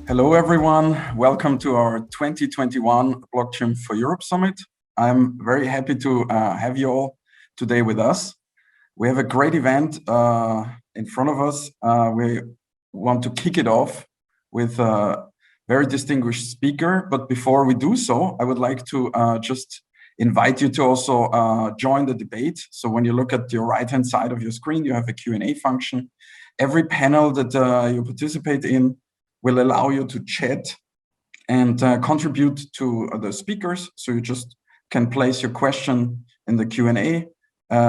Hello, everyone. Welcome to our 2021 Blockchain for Europe Summit. I'm very happy to have you all today with us. We have a great event in front of us. We want to kick it off with a very distinguished speaker. But before we do so, I would like to just invite you to also join the debate. So when you look at your right-hand side of your screen, you have a Q&A function. Every panel that you participate in will allow you to chat and contribute to the speakers. So you just can place your question in the Q&A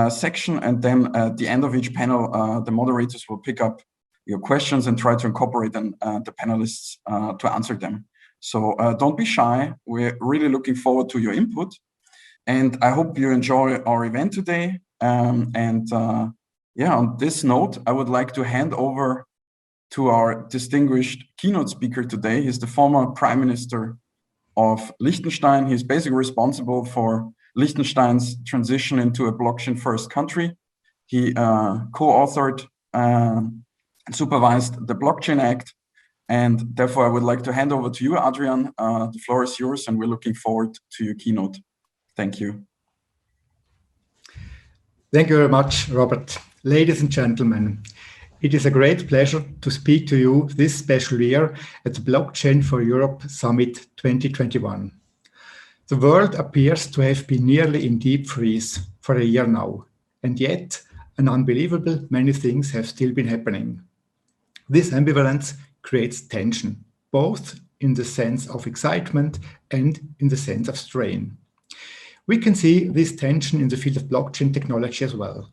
section, and then at the end of each panel, the moderators will pick up your questions and try to incorporate them, the panelists to answer them. So don't be shy. We're really looking forward to your input. And I hope you enjoy our event today. Yeah, on this note, I would like to hand over to our distinguished keynote speaker today. He's the former Prime Minister of Liechtenstein. He's basically responsible for Liechtenstein's transition into a blockchain-first country. He co-authored and supervised the Blockchain Act. And therefore, I would like to hand over to you, Adrian. The floor is yours, and we're looking forward to your keynote. Thank you. Thank you very much, Robert. Ladies and gentlemen, it is a great pleasure to speak to you this special year at the Blockchain for Europe Summit 2021. The world appears to have been nearly in deep freeze for a year now, and yet an unbelievable many things have still been happening. This ambivalence creates tension, both in the sense of excitement and in the sense of strain. We can see this tension in the field of blockchain technology as well.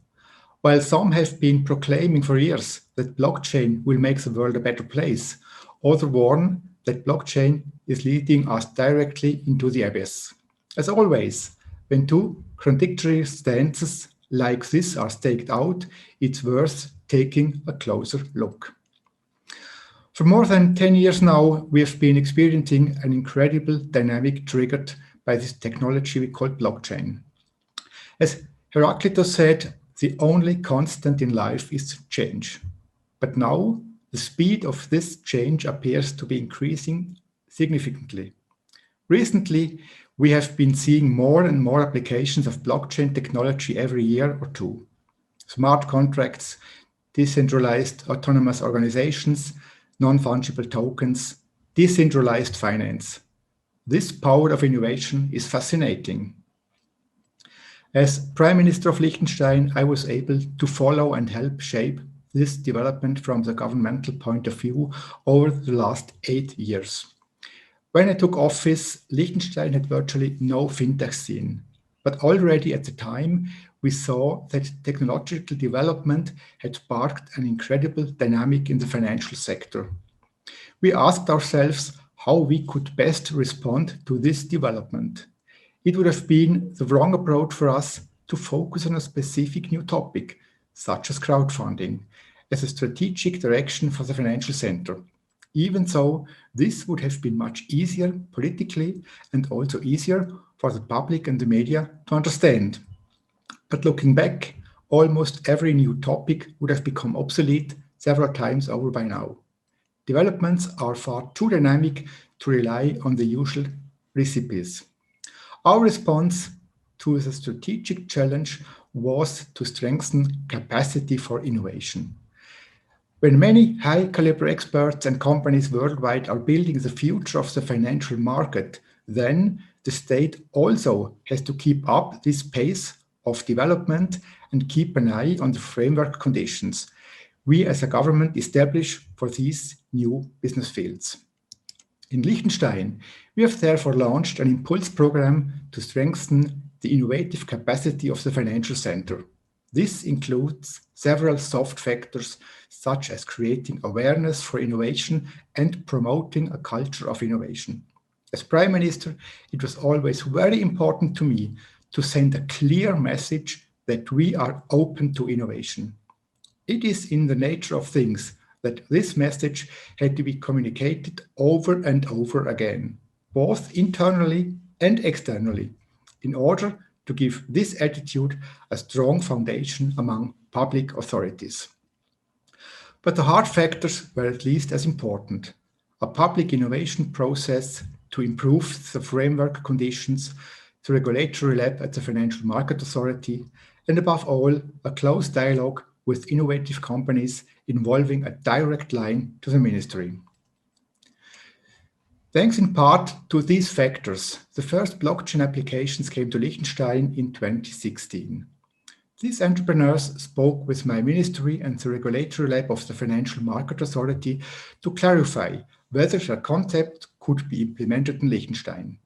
While some have been proclaiming for years that blockchain will make the world a better place, others warn that blockchain is leading us directly into the abyss. As always, when two contradictory stances like this are staked out, it's worth taking a closer look. For more than 10 years now, we have been experiencing an incredible dynamic triggered by this technology we call blockchain. As Heraclitus said, the only constant in life is change. But now, the speed of this change appears to be increasing significantly. Recently, we have been seeing more and more applications of blockchain technology every year or two. Smart contracts, decentralized autonomous organizations, non-fungible tokens, decentralized finance. This power of innovation is fascinating. As Prime Minister of Liechtenstein, I was able to follow and help shape this development from the governmental point of view over the last 8 years. When I took office, Liechtenstein had virtually no fintech scene. But already at the time, we saw that technological development had sparked an incredible dynamic in the financial sector. We asked ourselves how we could best respond to this development. It would have been the wrong approach for us to focus on a specific new topic, such as crowdfunding, as a strategic direction for the financial center. Even so, this would have been much easier politically and also easier for the public and the media to understand. But looking back, almost every new topic would have become obsolete several times over by now. Developments are far too dynamic to rely on the usual recipes. Our response to the strategic challenge was to strengthen capacity for innovation. When many high-caliber experts and companies worldwide are building the future of the financial market, then the state also has to keep up this pace of development and keep an eye on the framework conditions we as a government establish for these new business fields. In Liechtenstein, we have therefore launched an impulse program to strengthen the innovative capacity of the financial center. This includes several soft factors, such as creating awareness for innovation and promoting a culture of innovation. As Prime Minister, it was always very important to me to send a clear message that we are open to innovation. It is in the nature of things that this message had to be communicated over and over again, both internally and externally, in order to give this attitude a strong foundation among public authorities. But the hard factors were at least as important. a public innovation process to improve the framework conditions, the regulatory lab at the Financial Market Authority, and above all, a close dialogue with innovative companies involving a direct line to the ministry. Thanks in part to these factors, the first blockchain applications came to Liechtenstein in 2016. These entrepreneurs spoke with my ministry and the regulatory lab of the Financial Market Authority to clarify whether the concept could be implemented in Liechtenstein.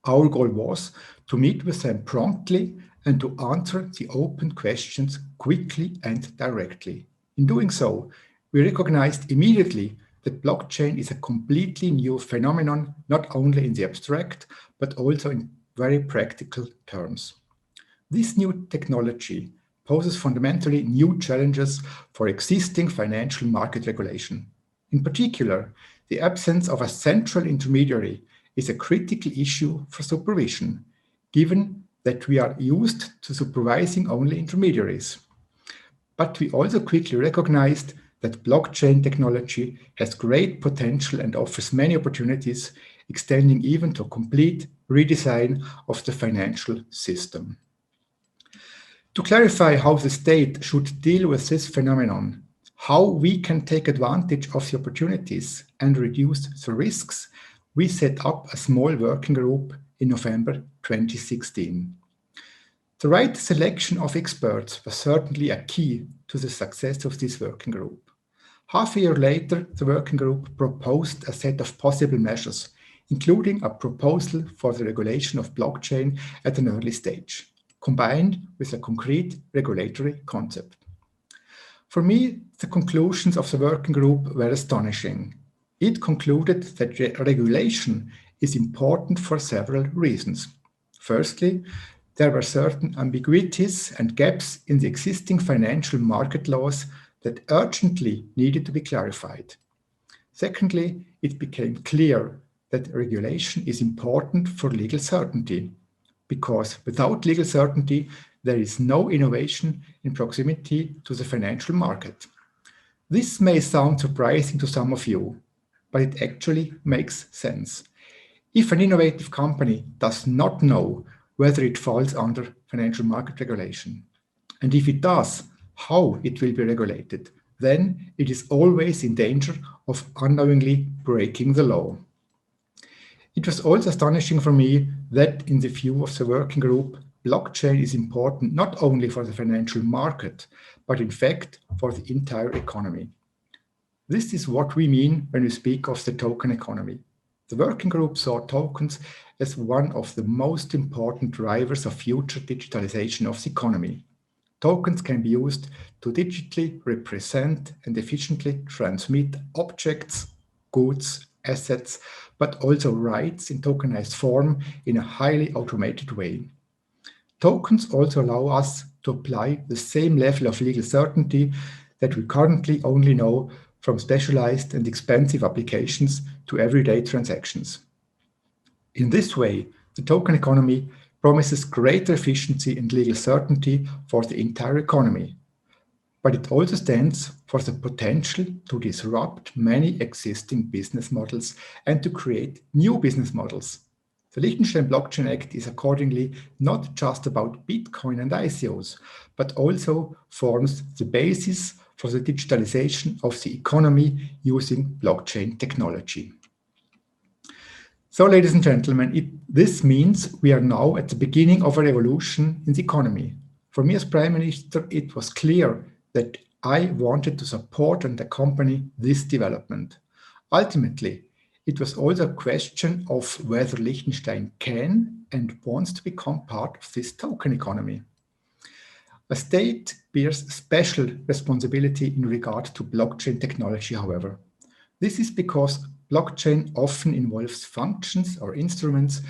Our goal was to meet with them promptly and to answer the open questions quickly and directly. In doing so, we recognized immediately that blockchain is a completely new phenomenon, not only in the abstract, but also in very practical terms. This new technology poses fundamentally new challenges for existing financial market regulation. In particular, the absence of a central intermediary is a critical issue for supervision, given that we are used to supervising only intermediaries. But we also quickly recognized that blockchain technology has great potential and offers many opportunities, extending even to a complete redesign of the financial system. To clarify how the state should deal with this phenomenon, how we can take advantage of the opportunities and reduce the risks, we set up a small working group in November 2016. The right selection of experts was certainly a key to the success of this working group. Half a year later, the working group proposed a set of possible measures, including a proposal for the regulation of blockchain at an early stage, combined with a concrete regulatory concept. For me, the conclusions of the working group were astonishing. It concluded that regulation is important for several reasons. Firstly, there were certain ambiguities and gaps in the existing financial market laws that urgently needed to be clarified. Secondly, it became clear that regulation is important for legal certainty, because without legal certainty, there is no innovation in proximity to the financial market. This may sound surprising to some of you, but it actually makes sense. If an innovative company does not know whether it falls under financial market regulation, and if it does, how it will be regulated, then it is always in danger of unknowingly breaking the law. It was also astonishing for me that in the view of the working group, blockchain is important not only for the financial market, but in fact for the entire economy. This is what we mean when we speak of the token economy. The working group saw tokens as one of the most important drivers of future digitalization of the economy. Tokens can be used to digitally represent and efficiently transmit objects, goods, assets, but also rights in tokenized form in a highly automated way. Tokens also allow us to apply the same level of legal certainty that we currently only know from specialized and expensive applications to everyday transactions. In this way, the token economy promises greater efficiency and legal certainty for the entire economy. But it also stands for the potential to disrupt many existing business models and to create new business models. The Liechtenstein Blockchain Act is accordingly not just about Bitcoin and ICOs, but also forms the basis for the digitalization of the economy using blockchain technology. So, ladies and gentlemen, this means we are now at the beginning of a revolution in the economy. For me as Prime Minister, it was clear that I wanted to support and accompany this development. Ultimately, it was also a question of whether Liechtenstein can and wants to become part of this token economy. A state bears special responsibility in regard to blockchain technology, however. This is because blockchain often involves functions or instruments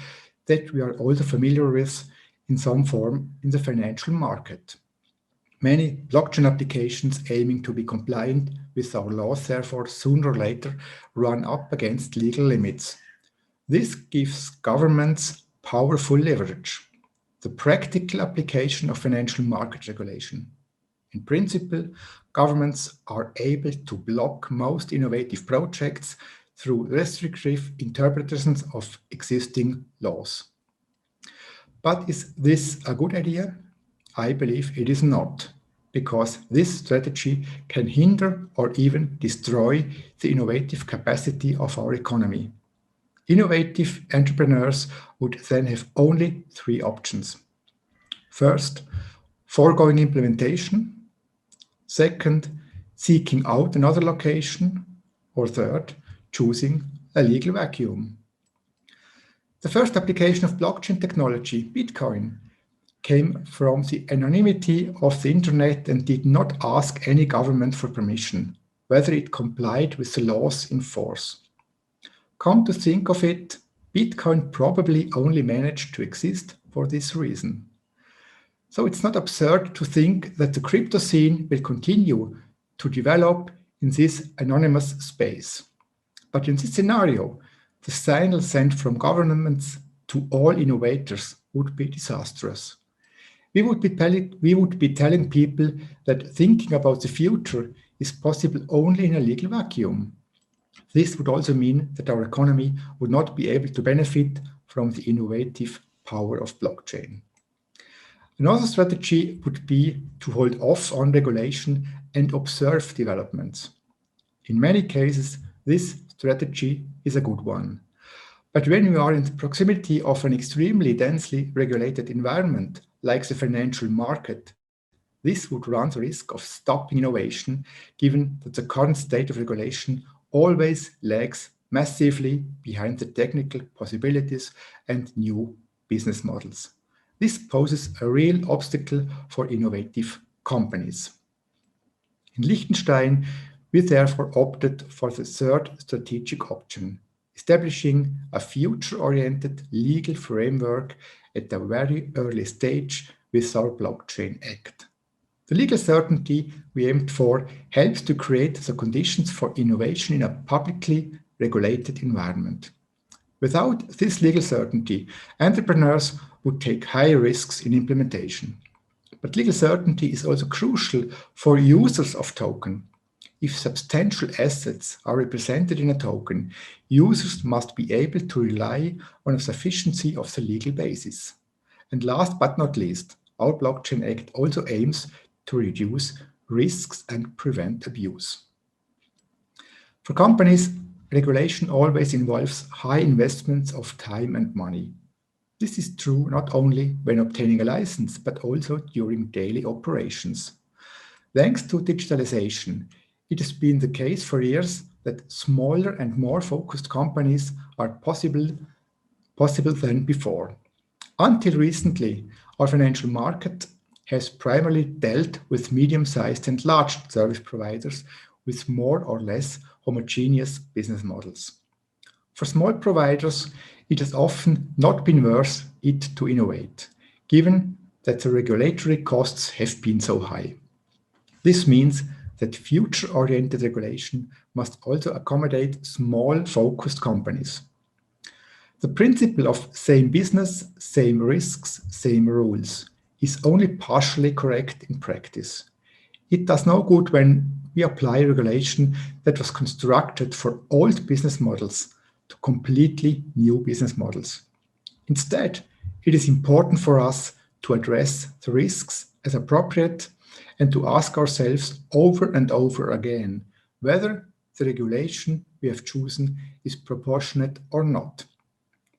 that we are also familiar with in some form in the financial market. Many blockchain applications aiming to be compliant with our laws, therefore, sooner or later run up against legal limits. This gives governments powerful leverage. The practical application of financial market regulation. In principle, governments are able to block most innovative projects through restrictive interpretations of existing laws. But is this a good idea? I believe it is not, because this strategy can hinder or even destroy the innovative capacity of our economy. Innovative entrepreneurs would then have only three options. First, foregoing implementation. Second, seeking out another location. Or third, choosing a legal vacuum. The first application of blockchain technology, Bitcoin, came from the anonymity of the internet and did not ask any government for permission, whether it complied with the laws in force. Come to think of it, Bitcoin probably only managed to exist for this reason. So it's not absurd to think that the crypto scene will continue to develop in this anonymous space. But in this scenario, the signal sent from governments to all innovators would be disastrous. We would be telling people that thinking about the future is possible only in a legal vacuum. This would also mean that our economy would not be able to benefit from the innovative power of blockchain. Another strategy would be to hold off on regulation and observe developments. In many cases, this strategy is a good one. But when we are in the proximity of an extremely densely regulated environment, like the financial market, this would run the risk of stopping innovation, given that the current state of regulation always lags massively behind the technical possibilities and new business models. This poses a real obstacle for innovative companies. In Liechtenstein, we therefore opted for the third strategic option, establishing a future-oriented legal framework at a very early stage with our Blockchain Act. The legal certainty we aimed for helps to create the conditions for innovation in a publicly regulated environment. Without this legal certainty, entrepreneurs would take high risks in implementation. But legal certainty is also crucial for users of token. If substantial assets are represented in a token, users must be able to rely on the sufficiency of the legal basis. And last but not least, our Blockchain Act also aims to reduce risks and prevent abuse. For companies, regulation always involves high investments of time and money. This is true not only when obtaining a license, but also during daily operations. Thanks to digitalization, it has been the case for years that smaller and more focused companies are possible than before. Until recently, our financial market has primarily dealt with medium-sized and large service providers with more or less homogeneous business models. For small providers, it has often not been worth it to innovate, given that the regulatory costs have been so high. This means that future-oriented regulation must also accommodate small, focused companies. The principle of same business, same risks, same rules is only partially correct in practice. It does no good when we apply regulation that was constructed for old business models to completely new business models. Instead, it is important for us to address the risks as appropriate and to ask ourselves over and over again whether the regulation we have chosen is proportionate or not.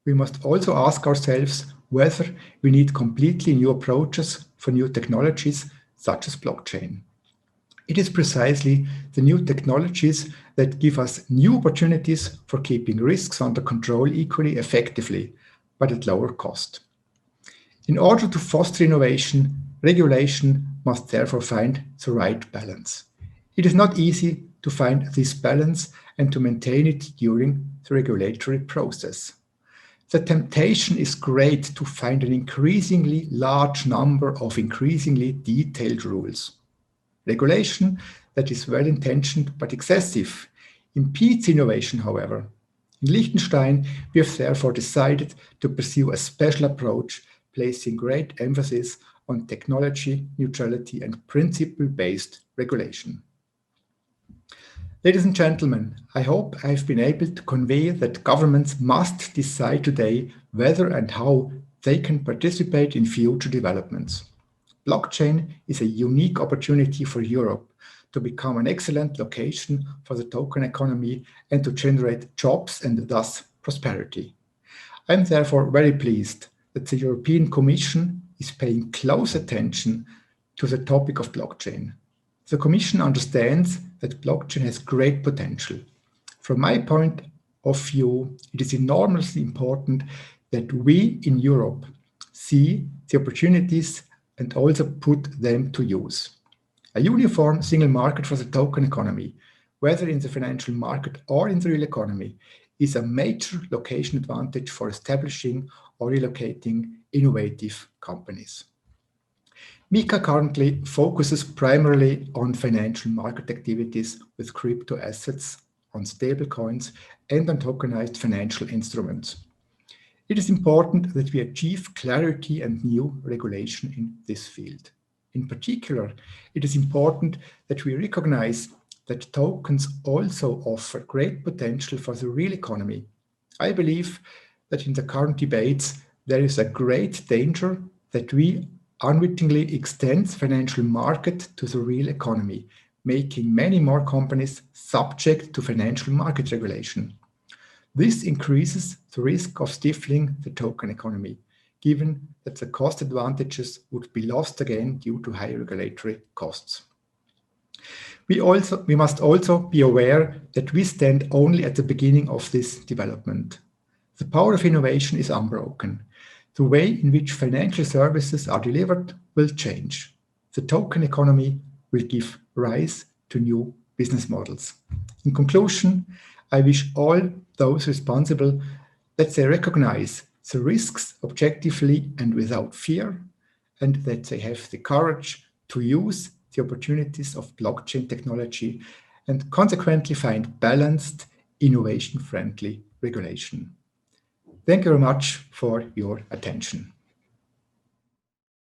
We must also ask ourselves whether we need completely new approaches for new technologies such as blockchain. It is precisely the new technologies that give us new opportunities for keeping risks under control equally effectively, but at lower cost. In order to foster innovation, regulation must therefore find the right balance. It is not easy to find this balance and to maintain it during the regulatory process. The temptation is great to find an increasingly large number of increasingly detailed rules. Regulation that is well-intentioned but excessive impedes innovation, however. In Liechtenstein, we have therefore decided to pursue a special approach, placing great emphasis on technology neutrality and principle-based regulation. Ladies and gentlemen, I hope I've been able to convey that governments must decide today whether and how they can participate in future developments. Blockchain is a unique opportunity for Europe to become an excellent location for the token economy and to generate jobs and thus prosperity. I'm therefore very pleased that the European Commission is paying close attention to the topic of blockchain. The Commission understands that blockchain has great potential. From my point of view, it is enormously important that we in Europe see the opportunities and also put them to use. A uniform single market for the token economy, whether in the financial market or in the real economy, is a major location advantage for establishing or relocating innovative companies. MiCA currently focuses primarily on financial market activities with crypto assets, on stablecoins, and on tokenized financial instruments. It is important that we achieve clarity and new regulation in this field. In particular, it is important that we recognize that tokens also offer great potential for the real economy. I believe that in the current debates, there is a great danger that we unwittingly extend the financial market to the real economy, making many more companies subject to financial market regulation. This increases the risk of stifling the token economy, given that the cost advantages would be lost again due to high regulatory costs. We must also be aware that we stand only at the beginning of this development. The power of innovation is unbroken. The way in which financial services are delivered will change. The token economy will give rise to new business models. In conclusion, I wish all those responsible that they recognize the risks objectively and without fear, and that they have the courage to use the opportunities of blockchain technology and consequently find balanced, innovation-friendly regulation. Thank you very much for your attention.